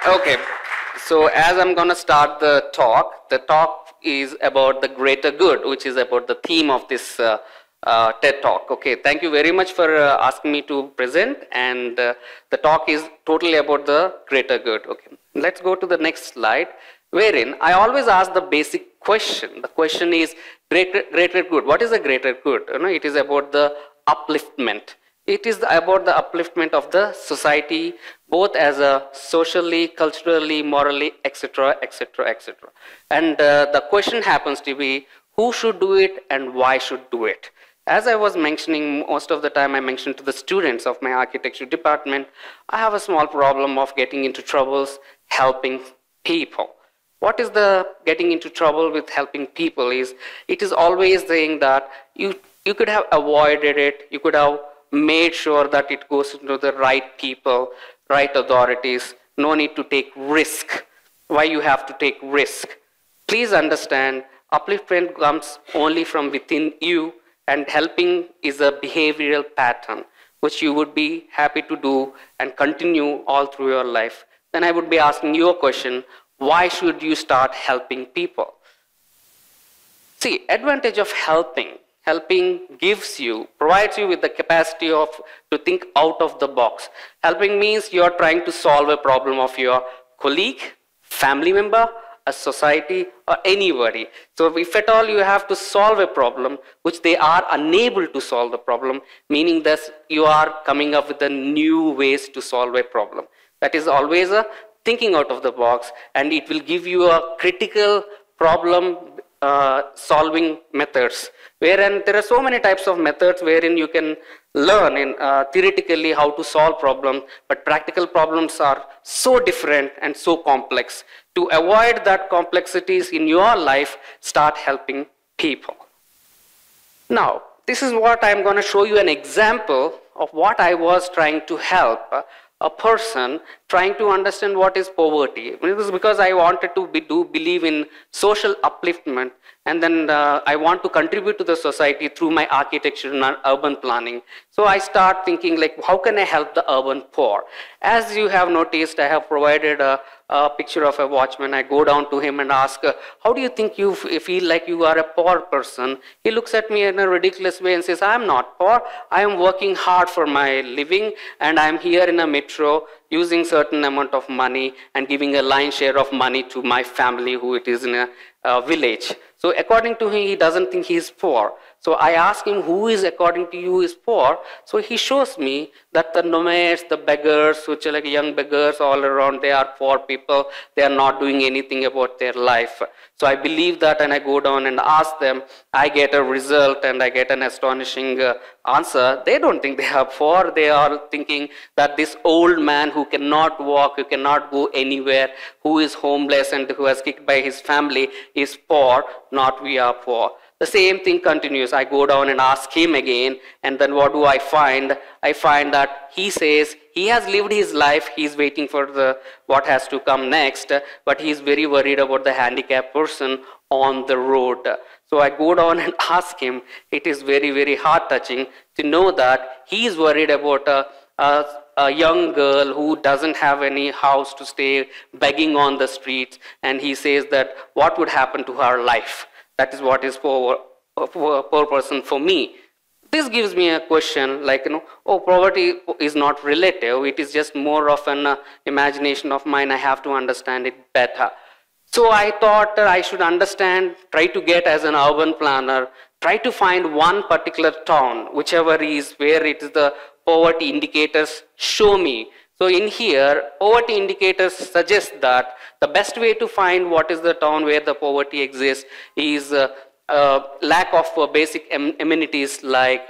Okay, so as I'm going to start the talk is about the greater good, which is about the theme of this TED Talk. Okay, thank you very much for asking me to present, and the talk is totally about the greater good. Okay, let's go to the next slide, wherein I always ask the basic question. The question is greater good. What is a greater good? You know, it is about the upliftment. It is about the upliftment of the society, both as a socially, culturally, morally, etc., etc., etc. And the question happens to be, who should do it and why should do it? As I was mentioning, most of the time I mentioned to the students of my architecture department, I have a small problem of getting into troubles helping people. What is the getting into trouble with helping people is, it is always saying that you could have avoided it, you could have made sure that it goes to the right people, right authorities, no need to take risk. Why you have to take risk? Please understand, upliftment comes only from within you, and helping is a behavioral pattern which you would be happy to do and continue all through your life. Then I would be asking you a question, why should you start helping people? See, advantage of helping gives you, provides you with the capacity to think out of the box. Helping means you're trying to solve a problem of your colleague, family member, a society, or anybody. So if at all you have to solve a problem which they are unable to solve the problem, meaning that you are coming up with the new ways to solve a problem. That is always a thinking out of the box, and it will give you a critical problem solving methods, wherein there are so many types of methods wherein you can learn in theoretically how to solve problems, but practical problems are so different and so complex. To avoid that complexities in your life, start helping people. Now, this is what I'm going to show you an example of what I was trying to help a person trying to understand what is poverty. It was because I wanted to believe in social upliftment, and then I want to contribute to the society through my architecture and urban planning. So I start thinking, like, how can I help the urban poor? As you have noticed, I have provided a picture of a watchman. I go down to him and ask, how do you think you feel like you are a poor person? He looks at me in a ridiculous way and says, I am not poor. I am working hard for my living, and I am here in a metro using certain amount of money and giving a line share of money to my family who it is in a village. So according to him, he doesn't think he is poor. So I ask him, who is according to you is poor? So he shows me that the nomads, the beggars, which are like young beggars all around, they are poor people. They are not doing anything about their life. So I believe that, and I go down and ask them. I get a result and I get an astonishing answer. They don't think they are poor. They are thinking that this old man who cannot walk, who cannot go anywhere, who is homeless and who has kicked by his family is poor, not we are poor. The same thing continues. I go down and ask him again, and then what do I find? I find that he says he has lived his life, he's waiting for what has to come next, but he's very worried about the handicapped person on the road. So I go down and ask him. It is very, very heart-touching to know that he is worried about a young girl who doesn't have any house to stay, begging on the streets, and he says that what would happen to her life? That is what is poor person for me. This gives me a question like, oh, poverty is not relative. It is just more of an imagination of mine. I have to understand it better. So I thought I should understand, try to get as an urban planner, try to find one particular town, whichever is where it is the poverty indicators show me. So in here, poverty indicators suggest that the best way to find what is the town where the poverty exists is lack of basic amenities like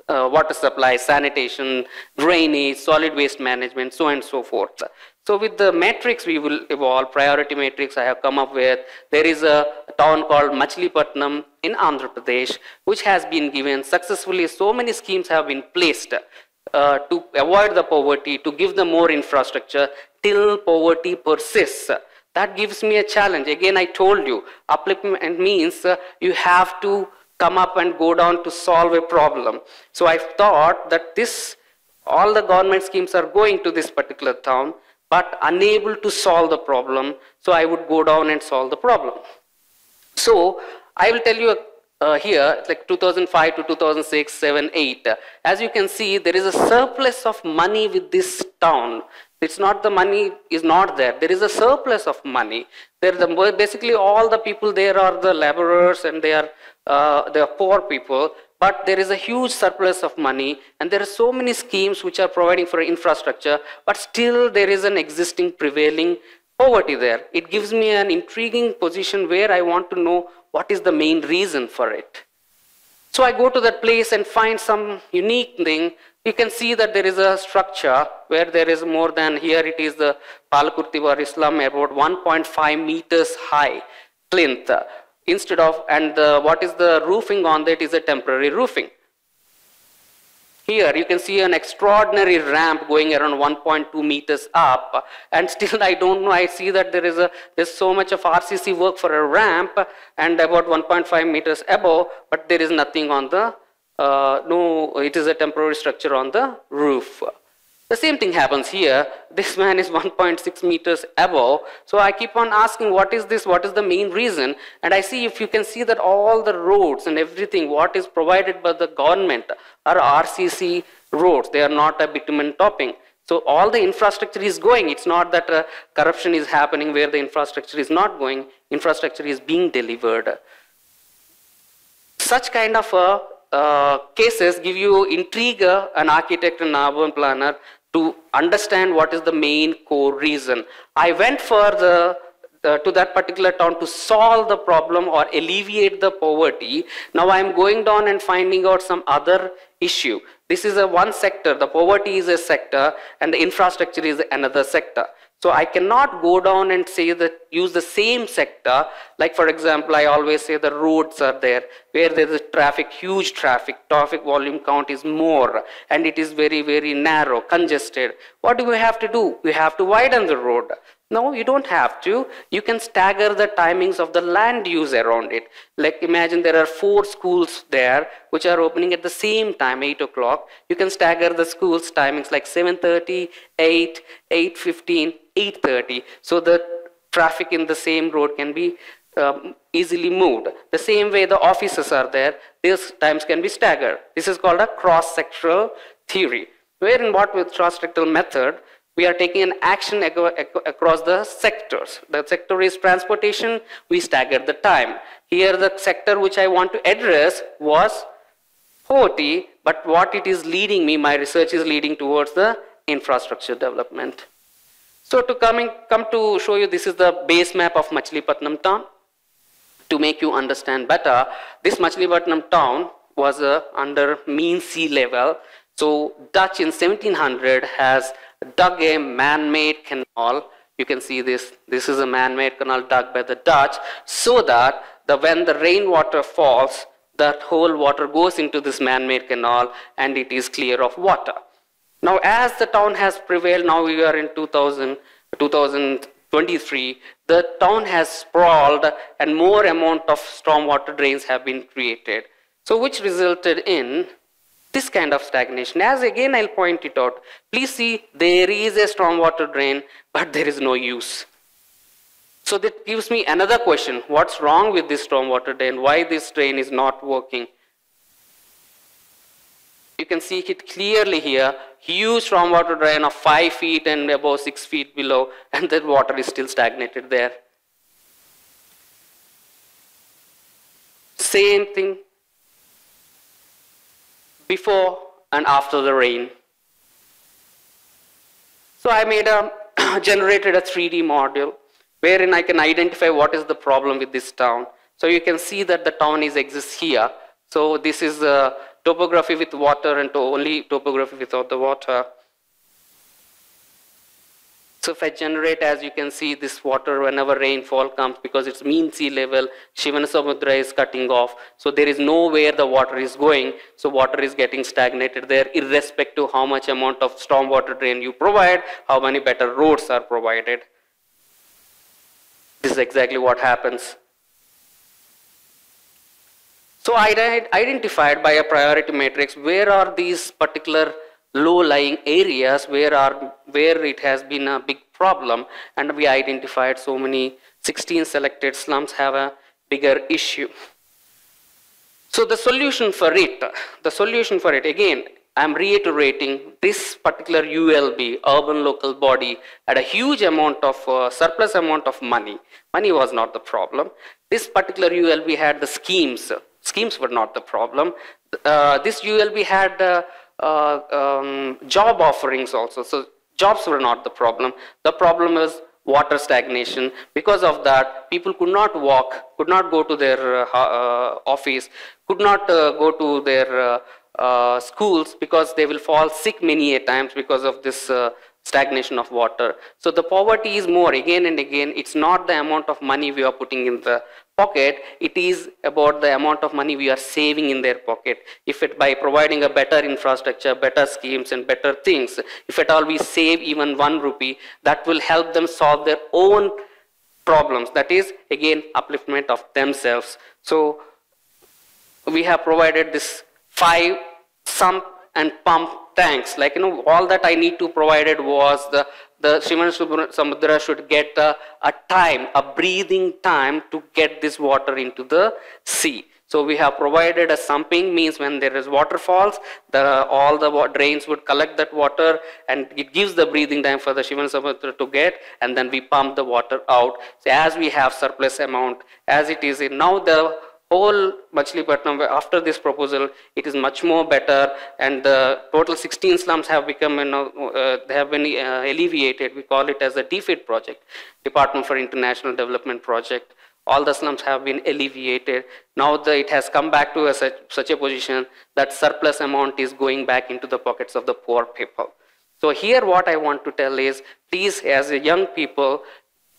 water supply, sanitation, drainage, solid waste management, so on and so forth. So with the matrix we will evolve, priority matrix I have come up with, there is a town called Machilipatnam in Andhra Pradesh, which has been given successfully. So many schemes have been placed to avoid the poverty, to give them more infrastructure till poverty persists. That gives me a challenge. Again, I told you, upliftment means you have to come up and go down to solve a problem. So I thought that all the government schemes are going to this particular town. but unable to solve the problem. So I would go down and solve the problem. So I will tell you here, like 2005 to 2006, 7, 8. As you can see, there is a surplus of money with this town. It's not the money is not there. There is a surplus of money. Basically all the people there are the laborers and they are poor people. But there is a huge surplus of money, and there are so many schemes which are providing for infrastructure, but still there is an existing prevailing poverty there. It gives me an intriguing position where I want to know what is the main reason for it. So I go to that place and find some unique thing. You can see that there is a structure where there is more than, here it is the Palakurti War Islam, about 1.5 meters high plinth. Instead of, and what is the roofing on that is a temporary roofing. Here you can see an extraordinary ramp going around 1.2 meters up, and still I don't know, I see that there's so much of RCC work for a ramp and about 1.5 meters above, but there is nothing on the, it is a temporary structure on the roof. The same thing happens here. This man is 1.6 meters above. So I keep on asking, what is this? What is the main reason? And I see, if you can see that all the roads and everything, what is provided by the government are RCC roads. They are not a bitumen topping. So all the infrastructure is going. It's not that corruption is happening where the infrastructure is not going. Infrastructure is being delivered. Such kind of cases give you intrigue, an architect and urban planner, to understand what is the main core reason. I went for to that particular town to solve the problem or alleviate the poverty. Now I am going down and finding out some other issue. This is one sector, the poverty is a sector, and the infrastructure is another sector. So I cannot go down and say that use the same sector. Like for example, I always say the roads are there where there is traffic, huge traffic volume count is more, and it is very, very narrow, congested. What do we have to do? We have to widen the road. No, you don't have to. You can stagger the timings of the land use around it. Like imagine there are 4 schools there which are opening at the same time, 8 o'clock. You can stagger the schools timings like 7:30, 8, 8:15, 8:30. So the traffic in the same road can be easily moved. The same way the offices are there, these times can be staggered. This is called a cross-sectoral theory, wherein what with cross-sectoral method, we are taking an action across the sectors. The sector is transportation, we stagger the time. Here the sector which I want to address was poverty, but what it is leading me, my research is leading towards the infrastructure development. So to come to show you, this is the base map of Machilipatnam town. To make you understand better, this Machilipatnam town was under mean sea level. So Dutch in 1700 has dug a man-made canal. You can see this. This is a man-made canal dug by the Dutch, so that when the rainwater falls, that whole water goes into this man-made canal and it is clear of water. Now as the town has prevailed, now we are in 2023, the town has sprawled and more amount of stormwater drains have been created. So which resulted in this kind of stagnation. As again I'll point it out. Please see, there is a stormwater drain, but there is no use. So that gives me another question. What's wrong with this stormwater drain? Why this drain is not working? You can see it clearly here. Huge stormwater drain of 5 feet and above 6 feet below, and the water is still stagnated there. Same thing before and after the rain. So I generated a 3D model wherein I can identify what is the problem with this town. So you can see that the town exists here. So this is topography with water and only topography without the water. So if I generate, as you can see, this water whenever rainfall comes, because it's mean sea level, Shivanasamudra is cutting off. So there is nowhere the water is going. So water is getting stagnated there, irrespective of how much amount of stormwater drain you provide, how many better roads are provided. This is exactly what happens. So I identified by a priority matrix where are these particular low-lying areas where it has been a big problem, and we identified so many 16 selected slums have a bigger issue. So the solution for it, again, I'm reiterating, this particular ULB, urban local body, had a huge amount of surplus amount of money. Money was not the problem. This particular ULB had the schemes. Schemes were not the problem. This ULB had job offerings also. So jobs were not the problem. The problem was water stagnation. Because of that, people could not walk, could not go to their office, could not go to their schools, because they will fall sick many a times because of this stagnation of water. So the poverty is more, again and again, it's not the amount of money we are putting in the pocket, it is about the amount of money we are saving in their pocket. If it, by providing a better infrastructure, better schemes and better things, if at all we save even 1 rupee, that will help them solve their own problems. That is, again, upliftment of themselves. So we have provided this 5 sump and pump tanks. Like, all that I need to provided was the Shivan Samudra should get a time, a breathing time to get this water into the sea. So we have provided a sumping, means when there is waterfalls, all the drains would collect that water, and it gives the breathing time for the Shivan Samudra to get, and then we pump the water out. So as we have surplus amount, as it is in now, the whole Machilipatnam, after this proposal, it is much more better, and the total 16 slums have become, they have been alleviated. We call it as a DFID project, Department for International Development Project. All the slums have been alleviated. Now it has come back to such a position that surplus amount is going back into the pockets of the poor people. So here what I want to tell is, please, as a young people,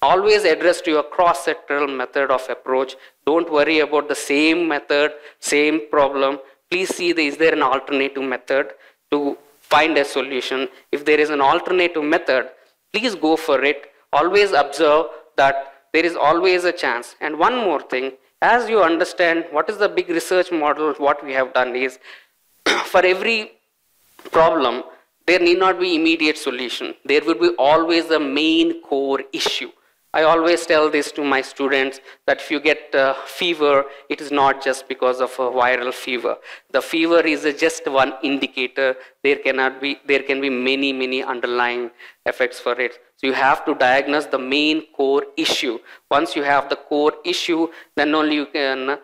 always address to your cross-sectoral method of approach. Don't worry about the same method, same problem. Please see, is there an alternative method to find a solution. If there is an alternative method, please go for it. Always observe that there is always a chance. And one more thing, as you understand what is the big research model, what we have done is, for every problem, there need not be immediate solution. There will be always a main core issue. I always tell this to my students, that if you get fever, it is not just because of a viral fever. The fever is just one indicator. There can be many underlying effects for it. So you have to diagnose the main core issue. Once you have the core issue, then only you can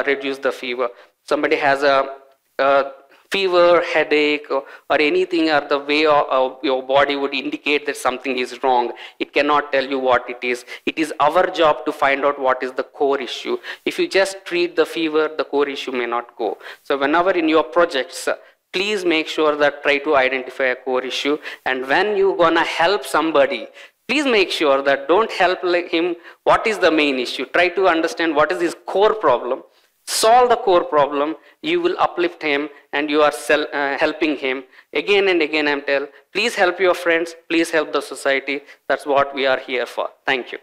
reduce the fever. Somebody has a fever, headache, or anything, or the way your body would indicate that something is wrong. It cannot tell you what it is. It is our job to find out what is the core issue. If you just treat the fever, the core issue may not go. So whenever in your projects, please make sure that try to identify a core issue. And when you're gonna help somebody, please make sure that don't help him what is the main issue. Try to understand what is his core problem. Solve the core problem, you will uplift him, and you are helping him. Again and again I'm telling, please help your friends, please help the society. That's what we are here for. Thank you.